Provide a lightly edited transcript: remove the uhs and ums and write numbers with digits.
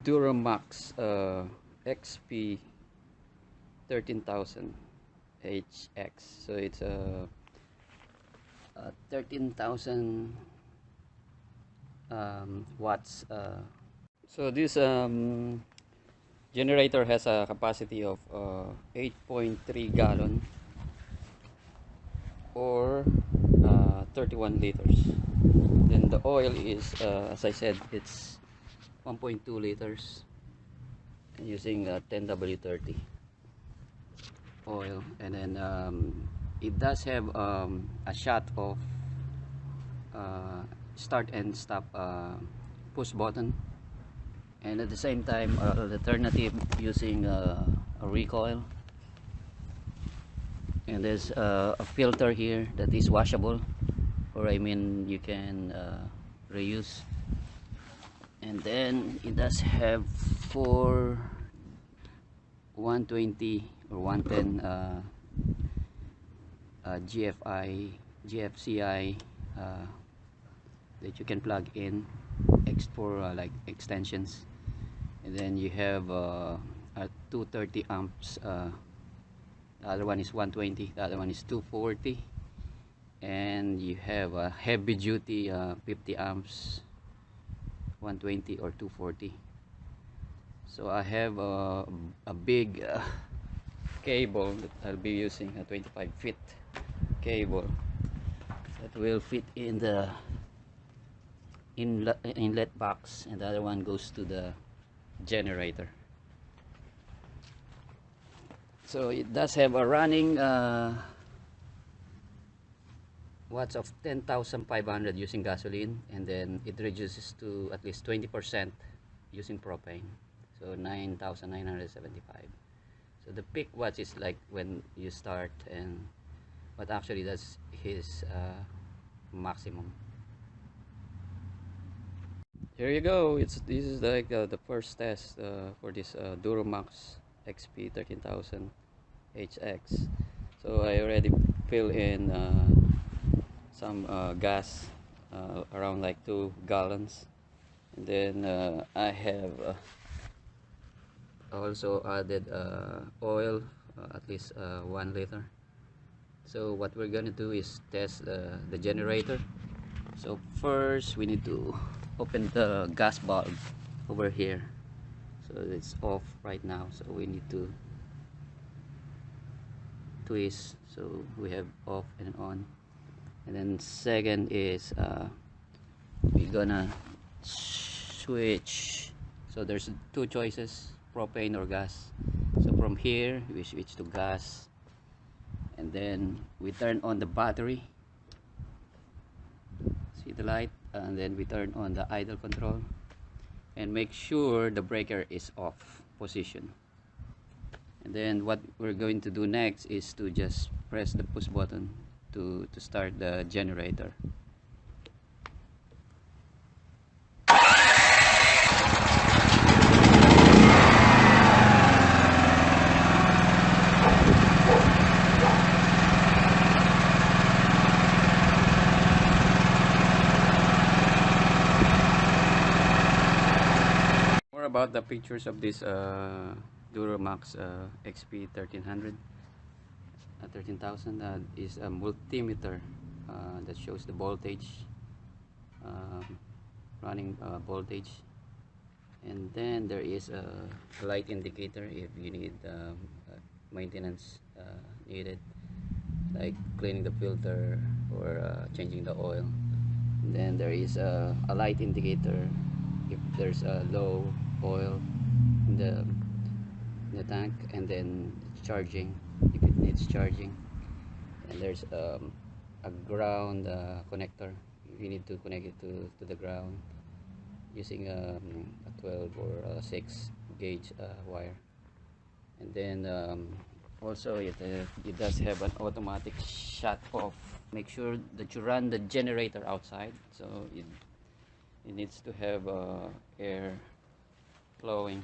DuroMax XP13000HX. So it's a 13,000 watts. So this generator has a capacity of 8.3 gallon or 31 liters. Then the oil is, as I said, it's 1.2 liters using 10W30 oil. And then it does have a shot of start and stop push button, and at the same time alternative using a recoil. And there's a filter here that is washable, or I mean you can reuse. And then it does have 4 120 or 110 GFCI that you can plug in for like extensions. And then you have a 230 amps, the other one is 120, the other one is 240, and you have a heavy duty 50 amps, 120 or 240. So I have a big cable that I'll be using, a 25 feet cable that will fit in the inlet box, and the other one goes to the generator. So it does have a running watts of 10,500 using gasoline, and then it reduces to at least 20% using propane, so 9,975. So the peak watts is like when you start, and but actually that's his maximum. Here you go. This is like the first test for this DuroMax XP13000HX. So I already fill in some gas, around like 2 gallons, and then I have also added oil, at least 1 liter. So what we're gonna do is test the generator. So first we need to open the gas valve over here. So it's off right now, so we need to twist so we have off and on. And then second is we're gonna switch. So there's 2 choices, propane or gas. So from here we switch to gas, and then we turn on the battery, see the light, and then we turn on the idle control and make sure the breaker is off position. And then what we're going to do next is to just press the push button to start the generator. More about the pictures of this DuroMax XP13000 is a multimeter that shows the voltage, running voltage, and then there is a light indicator if you need maintenance needed, like cleaning the filter or changing the oil. And then there is a light indicator if there's a low oil in the tank, and then charging if it needs charging. And there's a ground connector. You need to connect it to the ground using a 12 or 6 gauge wire. And then also it does have an automatic shut off. Make sure that you run the generator outside, so it needs to have air flowing.